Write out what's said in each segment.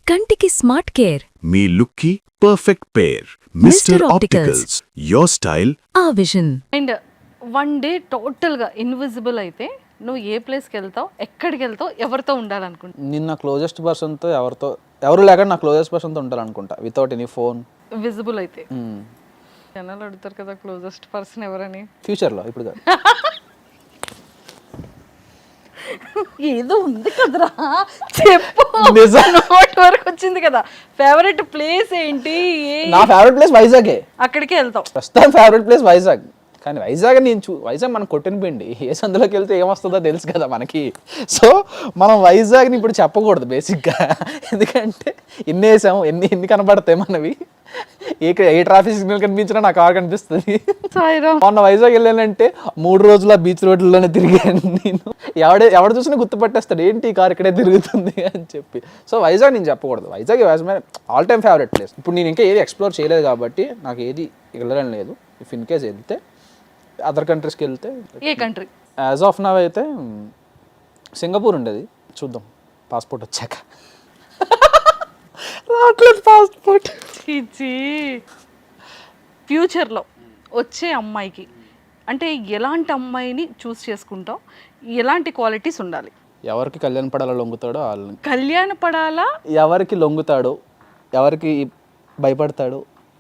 కంటికి smart care, మీ లుక్కి perfect pair. Mister opticals, your style ఆ విజన్. అండ్ వన్ డే టోటల్గా ఇన్విజిబుల్ అయితే నువ్వు ఏ ప్లేస్కి వెళ్తావు, ఎక్కడికి వెళ్తావు, ఎవరితో ఉండాలనుకుంటా? నేను నా క్లోజెస్ట్ పర్సన్తో ఎవరు లేక నా క్లోజెస్ట్ పర్సన్తో ఉంటారనుకుంటా, వితౌట్ ఎనీ ఫోన్. విజిబుల్ అయితే జనాలు అడుగుతారు కదా క్లోజెస్ట్ పర్సన్ ఎవరని. ఫ్యూచర్లో ఇప్పుడు కాదు. ఏదో ఉంది కదరా, చెప్పు. నిజం. నోటి వరకు వచ్చింది కదా. ఫేవరెట్ ప్లేస్ ఏంటి? నా ఫేవరెట్ ప్లేస్ వైజాగే. అక్కడికే వెళ్తావు. ప్రస్తుతం ఫేవరెట్ ప్లేస్ వైజాగ్. కానీ వైజాగ్ వైజాగ్ మనం కొట్టిన పిండి, ఏ సందులోకి వెళ్తే ఏమొస్తుందో తెలుసు కదా మనకి. సో మనం వైజాగ్ని ఇప్పుడు చెప్పకూడదు బేసిక్గా, ఎందుకంటే ఎన్ని వేసాము, ఎన్ని కనబడతాయి మనవి. ఏ ట్రాఫిక్ సిగ్నల్ కనిపించినా నాకు కార్ కనిపిస్తుంది. మొన్న వైజాగ్ వెళ్ళానంటే 3 రోజుల బీచ్ రోడ్లలోనే తిరిగాను నేను. ఎవడు చూసినా గుర్తుపట్టేస్తాడు, ఏంటి ఈ కార్ ఇక్కడే తిరుగుతుంది అని చెప్పి. సో వైజాగ్ నేను చెప్పకూడదు. Vizag all time favourite place. ఇప్పుడు నేను ఇంకా ఏది ఎక్స్ప్లోర్ చేయలేదు కాబట్టి నాకు ఏది వెళ్ళడం లేదు. ఇఫ్ ఇన్ కేస్ వెళ్తే అదర్ కంట్రీస్కి వెళ్తే, ఏ కంట్రీ? యాజ్ ఆఫ్ నవ్ అయితే సింగపూర్ ఉండేది, చూద్దాం పాస్పోర్ట్ వచ్చాక. రావట్లేదు పాస్పోర్ట్. ఫ్యూచర్లో వచ్చే అమ్మాయికి అంటే ఎలాంటి అమ్మాయిని చూస్ చేసుకుంటావు? ఎలాంటి క్వాలిటీస్ ఉండాలి? ఎవరికి కళ్యాణ పడాలో లొంగుతాడో వాళ్ళని. కళ్యాణ పడాలా? ఎవరికి లొంగుతాడో, ఎవరికి భయపడతాడో,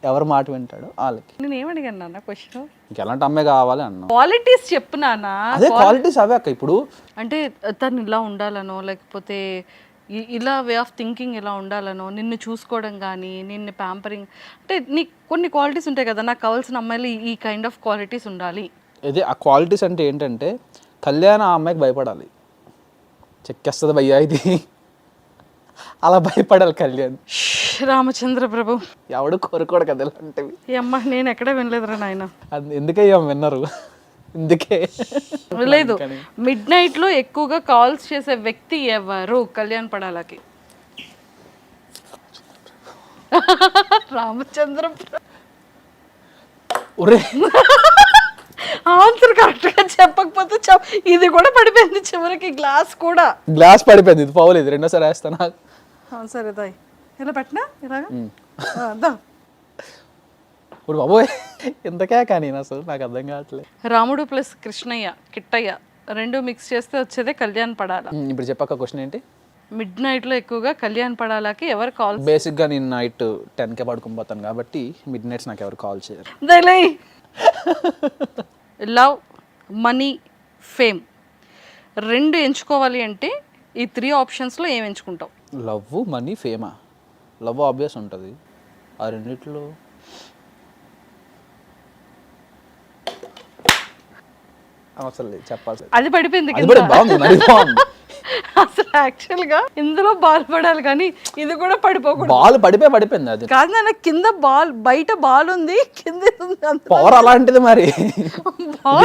ఎవరి మాట వింటాడో వాళ్ళకి. నేను ఏమడిగాను నాన్న క్వశ్చన్? ఇంకెలాంటి అమ్మాయి కావాలి అన్నా. క్వాలిటీస్ చెప్పు నాన్న. అదే క్వాలిటీస్ అవే అక్క. ఇప్పుడు అంటే తను ఇలా ఉండాలనో, లేకపోతే ఇలా వే ఆఫ్ థింకింగ్ ఇలా ఉండాలనో, నిన్ను చూసుకోవడం కానీ, నిన్ను ప్యాంపరింగ్, అంటే నీకు కొన్ని క్వాలిటీస్ ఉంటాయి కదా, నాకు కావాల్సిన అమ్మాయిలు ఈ కైండ్ ఆఫ్ క్వాలిటీస్ ఉండాలి. ఇదే ఆ క్వాలిటీస్ అంటే ఏంటంటే, కళ్యాణ ఆ అమ్మాయికి భయపడాలి. చెక్కేస్తుంది భయ్యా ఇది, అలా భయపడాలి కళ్యాణ్. రామచంద్ర ప్రభు, ఎవడు కోరుకోడు కదా ఇలాంటివి. అమ్మ నేను ఎక్కడ వినలేదురా నాయన. ఎందుకే విన్నారు, ఎందుకే లేదు. మిడ్ నైట్ లో ఎక్కువగా కాల్స్ చేసే వ్యక్తి ఎవరు కళ్యాణ్ పడాలకి? రామచంద్ర. ఆన్సర్ కరెక్ట్ గా చెప్పకపోతే ఇది కూడా పడిపోయింది చివరికి. గ్లాస్ పడిపోయింది. ఇది పోలేదు, రెండోసారి వేస్తాను. సరే దాయ్, ఇలా పెట్టినా ఇలాగా. ఇప్పుడు బాబోయ్ ఎంతకే కానీ అసలు నాకు అర్థం కావట్లేదు. రాముడు ప్లస్ కృష్ణయ్య, కిట్టయ్య రెండు మిక్స్ చేస్తే వచ్చేదే కళ్యాణ్ పడాలా. ఇప్పుడు చెప్పాక క్వశ్చన్ ఏంటి? మిడ్ నైట్ లో ఎక్కువగా కళ్యాణ్ పడాలకి ఎవరు కాల్? బేసిక్ గా నేను నైట్ 10కే పడుకుని పోతాను కాబట్టి మిడ్ నైట్స్ నాకు ఎవరు కాల్ చేయరు. లవ్, మనీ, ఫేమ్ రెండు ఎంచుకోవాలి అంటే ఈ 3 ఆప్షన్స్లో ఏం ఎంచుకుంటావు? లవ్, మనీ, ఫేమా? లవ్ ఆబ్వియస్ ఉంటుంది. ఆ రెండిట్లో అసలు చెప్పాల్సి అది పడిపోయింది. అసలు యాక్చువల్ గా ఇందులో బాల్ పడాలి కానీ ఇది కూడా పడిపోకూడదు. బాల్ పడిపోయింది. అది కాదు నాన్న, కింద బాల్, బయట బాల్ ఉంది, కింద పవర్ అలాంటిది. మరి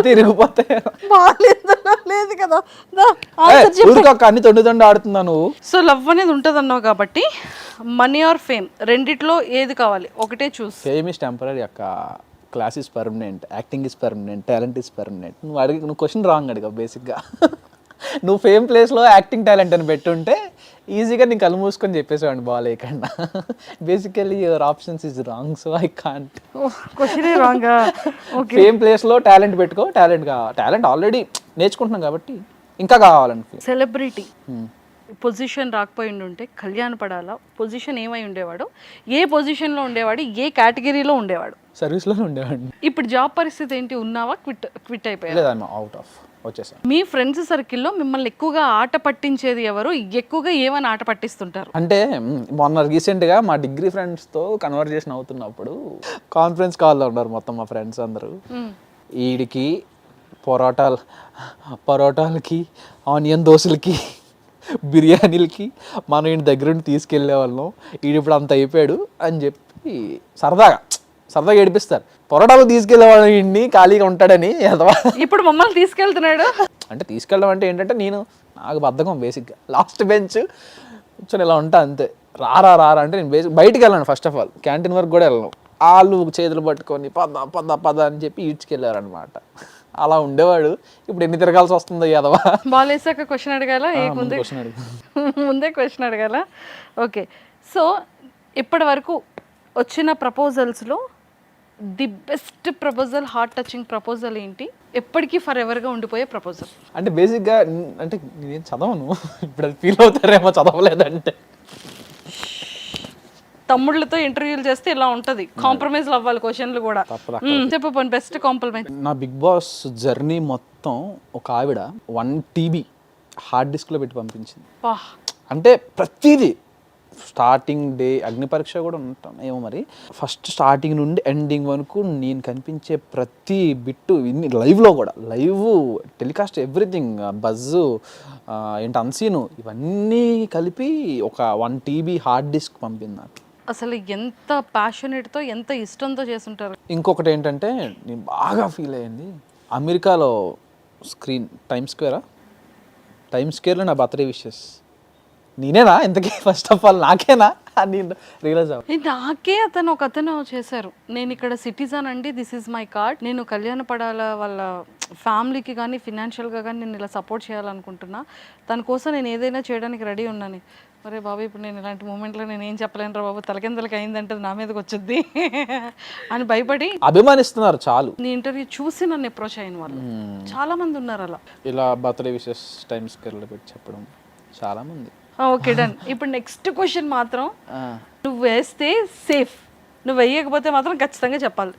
తిరిగిపోతే బాల్ ఇందులో లేదు కదా. అన్ని తొండి ఆడుతున్నా నువ్వు. సో లవ్ అనేది ఉంటుంది అన్నావు కాబట్టి మనీ ఆర్ ఫేమ్ రెండిట్లో ఏది కావాలి? ఒకటే చూస్. ఫేమ్ ఇస్ టెంపరరీ అక్క, class is permanent, acting is permanent, talent is permanent. నువ్వు క్వశ్చన్ రాంగ్ అడిగావు బేసిక్గా. నువ్వు ఫేమ్ ప్లేస్లో యాక్టింగ్ టాలెంట్ అని పెట్టుంటే ఈజీగా నేను కళ్ళు మూసుకొని చెప్పేసేవాడిని బాల్ వేయకుండా. Basically your options is wrong, so I can't. Question wrong. Fame ప్లేస్లో టాలెంట్ పెట్టుకో. టాలెంట్ ఆల్రెడీ నేర్చుకుంటున్నాం కాబట్టి ఇంకా కావాలని. సెలబ్రిటీ పొజిషన్ రాకపోయి ఉంటే కళ్యాణ్ పడాలా? పొజిషన్ ఏమై ఉండేవాడు, ఏ పొజిషన్లో ఉండేవాడు, ఏ కేటగిరీలో ఉండేవాడు? సర్వీస్లోనే ఉండేవాడు. ఇప్పుడు జాబ్ పరిస్థితి ఏంటి? ఉన్నావా, క్విట్ అయిపోయావా? అవుట్ ఆఫ్ వచ్చేసాను. మీ ఫ్రెండ్స్ సర్కిల్లో మిమ్మల్ని ఎక్కువగా ఆట పట్టించేది ఎవరు? ఎక్కువగా ఏమని ఆట పట్టిస్తుంటారు? అంటే మొన్న రీసెంట్గా మా డిగ్రీ ఫ్రెండ్స్తో కన్వర్జేషన్ అవుతున్నప్పుడు కాన్ఫరెన్స్ కాల్లో ఉన్నారు మొత్తం మా ఫ్రెండ్స్ అందరూ. వీడికి పరోటాలకి, ఆనియన్ దోశలకి, బిర్యానీలకి మనం ఇంటి దగ్గరుండి తీసుకెళ్లే వాళ్ళం, వీడు ఇప్పుడు అంత అయిపోయాడు అని చెప్పి సరదాగా ఏడిపిస్తారు. పొరటాలు తీసుకెళ్లేవాడు ఇండిని ఖాళీగా ఉంటాడని. ఇప్పుడు మమ్మల్ని తీసుకెళ్తున్నాడు. అంటే తీసుకెళ్ళడం అంటే ఏంటంటే నాకు బద్ధకం బేసిక్గా. లాస్ట్ బెంచ్ కూర్చొని ఇలా ఉంటా అంతే. రారా అంటే నేను బయటికి వెళ్ళాను. ఫస్ట్ ఆఫ్ ఆల్ క్యాంటీన్ వరకు కూడా వెళ్ళను. వాళ్ళు చేతులు పట్టుకొని పద అని చెప్పి ఈడ్చుకెళ్ళారనమాట. అలా ఉండేవాడు. ఇప్పుడు ఎన్ని తిరగాల్సి వస్తుందో యాదవ. బాల్ వేసాక క్వశ్చన్ అడగాల? ముందే క్వశ్చన్ అడగాల? ఓకే, సో ఇప్పటి వరకు వచ్చిన ప్రపోజల్స్లో the best proposal, heart touching proposal ఏంటి? ఎప్పటికీ ఫర్ ఎవర్గా ఉండిపోయే ప్రపోజల్. అంటే బేసిక్గా అంటే నేను చదవను, ఇప్పుడు అది ఫీల్ అవుతారేమో చదవలేదంటే. తమ్ముళ్ళతో ఇంటర్వ్యూలు చేస్తే ఇలా ఉంటుంది, కాంప్రమైజ్ అవ్వాలి క్వశ్చన్లు కూడా. చెప్పు పోనీ బెస్ట్ కాంప్లిమెంట్. నా బిగ్ బాస్ జర్నీ మొత్తం ఒక ఆవిడ 1 TB హార్డ్ డిస్క్లో పెట్టి పంపించింది. వాహ్. అంటే ప్రతిదీ స్టార్టింగ్ డే అగ్ని పరీక్ష కూడా ఉంటాం ఏమో మరి, ఫస్ట్ స్టార్టింగ్ నుండి ఎండింగ్ వరకు నేను కనిపించే ప్రతి బిట్టు ఇన్ని లైవ్లో కూడా, లైవ్ టెలికాస్ట్ ఎవ్రీథింగ్, బజ్జు ఏంటి అన్సీను, ఇవన్నీ కలిపి ఒక 1 TB హార్డ్ డిస్క్ పంపింది నాకు. అసలు ఎంత ప్యాషనేట్తో, ఎంత ఇష్టంతో చేస్తుంటారు. ఇంకొకటి ఏంటంటే నేను బాగా ఫీల్ అయ్యింది, అమెరికాలో స్క్రీన్ టైమ్ స్క్వేర్లో నా బర్త్డే విషెస్ నేనేనా ఇంతకీ, ఫస్ట్ ఆఫ్ ఆల్ నాకేనా నేను రియలైజ్ నాకే ఒక అతను చేశారు. నేను ఇక్కడ సిటిజన్ అండి, దిస్ ఈజ్ మై కార్డ్, నేను కళ్యాణ పడాల వాళ్ళ ఫ్యామిలీకి కానీ ఫినాన్షియల్గా కానీ నేను ఇలా సపోర్ట్ చేయాలనుకుంటున్నా, దానికోసం నేను ఏదైనా చేయడానికి రెడీ ఉన్నాను. అరే బాబు, ఇప్పుడు నేను ఇలాంటి మూమెంట్లో నేను ఏం చెప్పలేను రా బాబు, తలకిందలకి అయిందంటే నా మీదకి వచ్చుద్ది అని భయపడి అభిమానిస్తున్నారు చాలు. నీ ఇంటర్వ్యూ చూసి నన్ను అప్రోచ్ అయిన వాళ్ళు చాలా మంది ఉన్నారు అలా. ఇలా బర్త్డే విషెస్ టైమ్ స్క్వేర్లో పెట్టి చెప్పడం చాలా మంది. Okay done. ఇప్పుడు నెక్స్ట్ క్వశ్చన్ మాత్రం, నువ్వు వేస్తే సేఫ్, నువ్వు వేయకపోతే మాత్రం ఖచ్చితంగా చెప్పాలి.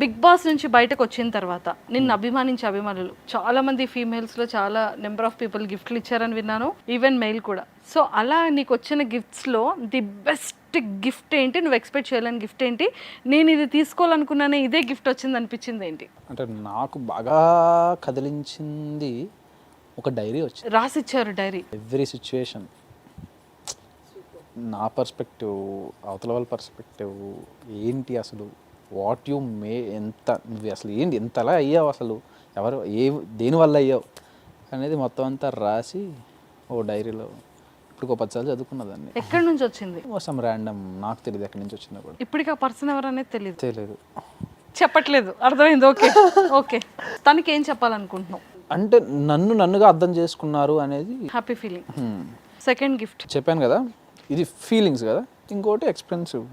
బిగ్ బాస్ నుంచి బయటకు వచ్చిన తర్వాత నిన్ను అభిమానించే అభిమానులు చాలా మంది, ఫీమేల్స్లో చాలా నెంబర్ ఆఫ్ పీపుల్ గిఫ్ట్లు ఇచ్చారని విన్నాను, ఈవెన్ మెయిల్ కూడా. సో అలా నీకు వచ్చిన గిఫ్ట్స్లో ది బెస్ట్ గిఫ్ట్ ఏంటి? నువ్వు ఎక్స్పెక్ట్ చేయలేని గిఫ్ట్ ఏంటి? నేను ఇది తీసుకోవాలనుకున్నానే, ఇదే గిఫ్ట్ వచ్చింది అనిపించింది ఏంటి? అంటే నాకు బాగా కదిలించింది ఒక డైరీ వచ్చింది, రాసిచ్చారు డైరీ. ఎవ్రీ సిచ్యువేషన్, నా పర్స్పెక్టివ్, అవతల వాళ్ళ పర్స్పెక్టివ్ ఏంటి, అసలు వాట్ యు మే, ఎంత నువ్వు అసలు ఏంటి, ఎంతలా అయ్యావు, అసలు ఎవరు దేనివల్ల అయ్యావు అనేది మొత్తం అంతా రాసి ఓ డైరీలో ఇప్పుడు 10 సార్లు చదువుకున్నదాన్ని. ఎక్కడి నుంచి వచ్చింది? సమ్ ర్యాండమ్, నాకు తెలియదు ఎక్కడి నుంచి వచ్చిందా కూడా. ఇప్పటికి ఆ పర్సన్ ఎవరనేది తెలియదు. చెప్పట్లేదు, అర్థమైంది. Okay okay. తనకి ఏం చెప్పాలనుకుంటున్నావు? అంటే నన్నుగా అర్థం చేసుకున్నారు అనేది హ్యాపీ ఫీలింగ్. సెకండ్ గిఫ్ట్ చెప్పాను కదా, ఇది ఫీలింగ్స్ కదా, ఇంకోటి ఎక్స్పెన్సివ్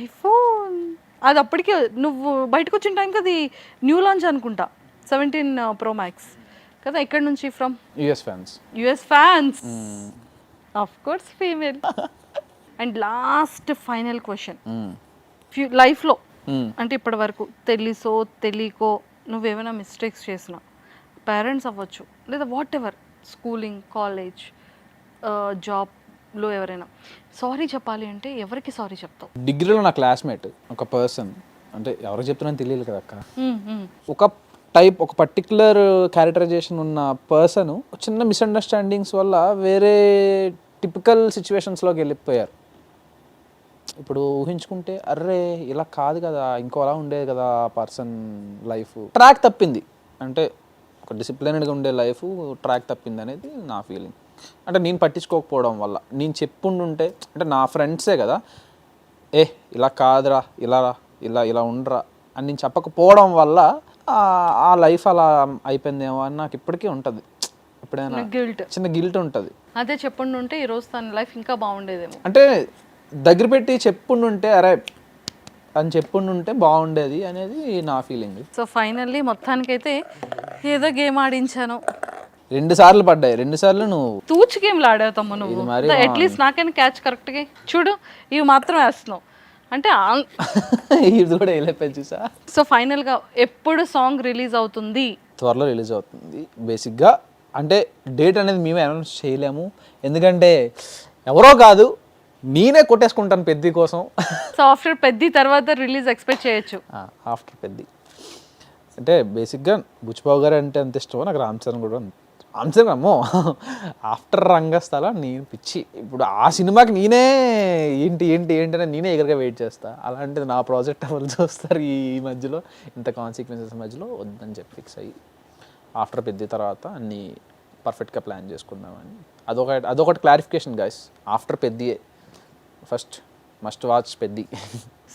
ఐఫోన్. అది అప్పటికే నువ్వు బయటకు వచ్చిన టైంకి అది న్యూ లాంచ్ అనుకుంటా, 17 Pro Max కదా. ఎక్కడి నుంచి? From US fans of course, female. And last final question, లైఫ్లో అంటే ఇప్పటి వరకు తెలుసో తెలియకో నువ్వేమైనా మిస్టేక్స్ చేసినా, పేరెంట్స్ అవ్వచ్చు లేదా వాట్ ఎవర్, స్కూలింగ్, కాలేజ్, జాబ్లో ఎవరైనా సారీ చెప్పాలి అంటే ఎవరికి సారీ చెప్తావు? డిగ్రీలో నా క్లాస్మేట్ ఒక పర్సన్, అంటే ఎవరికి చెప్తున్నాను తెలియదు కదా అక్క, ఒక పర్టికులర్ క్యారెక్టరైజేషన్ ఉన్న పర్సన్ చిన్న మిస్అండర్స్టాండింగ్స్ వల్ల వేరే టిపికల్ సిచ్యువేషన్స్లోకి వెళ్ళిపోయారు. ఇప్పుడు ఊహించుకుంటే అర్రే ఇలా కాదు కదా, ఇంకోలా ఉండేది కదా పర్సన్ లైఫ్, ట్రాక్ తప్పింది. అంటే ఒక డిసిప్లిన్డ్గా ఉండే లైఫ్ ట్రాక్ తప్పింది అనేది నా ఫీలింగ్. అంటే నేను పట్టించుకోకపోవడం వల్ల, నేను చెప్పుండుంటే, అంటే నా ఫ్రెండ్సే కదా, ఇలా కాదురా, ఇలా ఉండరా అని నేను చెప్పకపోవడం వల్ల ఆ లైఫ్ అలా అయిపోయిందేమో అని నాకు ఇప్పటికీ ఉంటుంది. ఎప్పుడైనా చిన్న గిల్ట్ ఉంటుంది. అదే చెప్పుండుంటే ఈరోజు తన లైఫ్ ఇంకా బాగుండేదేమో. అంటే దగ్గర పెట్టి చెప్పుండుంటే, అరే అని చెప్పుండుంటే బాగుండేది అనేది నా ఫీలింగ్. సో ఫైనల్లీ మొత్తానికైతే ఏదో గేమ్ ఆడించాను, 2 సార్లు పడ్డాయి, 2 సార్లు నువ్వు తూచి గేమ్లు ఆడావు తమ్ము నువ్వు. అట్లీస్ట్ నాకైనా క్యాచ్ కరెక్ట్గా చూడు, ఇవి మాత్రం వేస్తున్నావు అంటే ఇది కూడా వేయలేకపోయి చూసా. సో ఫైనల్గా ఎప్పుడు సాంగ్ రిలీజ్ అవుతుంది? త్వరలో రిలీజ్ అవుతుంది. బేసిక్గా అంటే డేట్ అనేది మేమే అనౌన్స్ చేయలేము, ఎందుకంటే ఎవరో కాదు నేనే కొట్టేసుకుంటాను పెద్ది కోసం. సో ఆఫ్టర్ పెద్ది తర్వాత రిలీజ్ ఎక్స్పెక్ట్ చేయొచ్చు. ఆఫ్టర్ పెద్ది అంటే బేసిక్గా బుచ్చిబాబు గారు అంటే అంత ఇష్టమో నాకు రామ్ చరణ్ కూడా, రామ్ చరణ్ అమ్మో ఆఫ్టర్ రంగస్థల నేను పిచ్చి. ఇప్పుడు ఆ సినిమాకి నేనే ఏంటి అని నేనే ఎగరగా వెయిట్ చేస్తా. అలాంటిది నా ప్రాజెక్ట్ ఎవరు చూస్తారు ఈ మధ్యలో, ఇంత కాన్సిక్వెన్సెస్ మధ్యలో వద్దని చెప్పి ఫిక్స్ అయ్యి ఆఫ్టర్ పెద్ది తర్వాత అన్నీ పర్ఫెక్ట్గా ప్లాన్ చేసుకుందామని. అదొకటి క్లారిఫికేషన్ గైస్, ఆఫ్టర్ పెద్దియే, first must watch Peddi.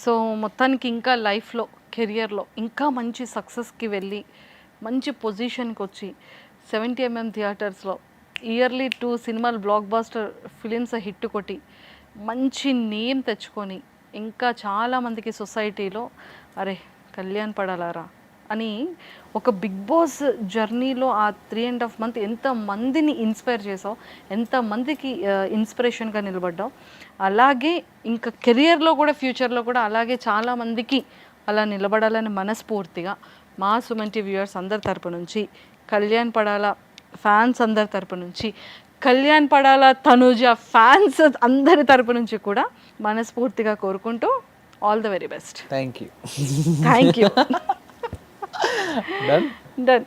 So మొత్తానికి ఇంకా లైఫ్లో, కెరియర్లో ఇంకా మంచి సక్సెస్కి వెళ్ళి మంచి పొజిషన్కి వచ్చి 70mm థియేటర్స్లో ఇయర్లీ 2 సినిమాలు బ్లాక్ బాస్టర్ ఫిలిమ్స్ హిట్ కొట్టి మంచి నేమ్ తెచ్చుకొని ఇంకా చాలామందికి సొసైటీలో అరే కళ్యాణ్ పడాలారా అని ఒక బిగ్ బాస్ జర్నీలో ఆ 3.5 months ఎంతమందిని ఇన్స్పైర్ చేసావు, ఎంతమందికి ఇన్స్పిరేషన్గా నిలబడ్డావు. అలాగే ఇంకా కెరియర్లో కూడా ఫ్యూచర్లో కూడా అలాగే చాలామందికి అలా నిలబడాలని మనస్ఫూర్తిగా మా సుమన్ టీవీ వ్యూవర్స్ అందరి తరపు నుంచి, కళ్యాణ్ పడాలా ఫ్యాన్స్ అందరి తరపు నుంచి, కళ్యాణ్ పడాలా తనూజ ఫ్యాన్స్ అందరి తరపు నుంచి కూడా మనస్ఫూర్తిగా కోరుకుంటూ all the very best. Thank you. Thank you. Done. Done.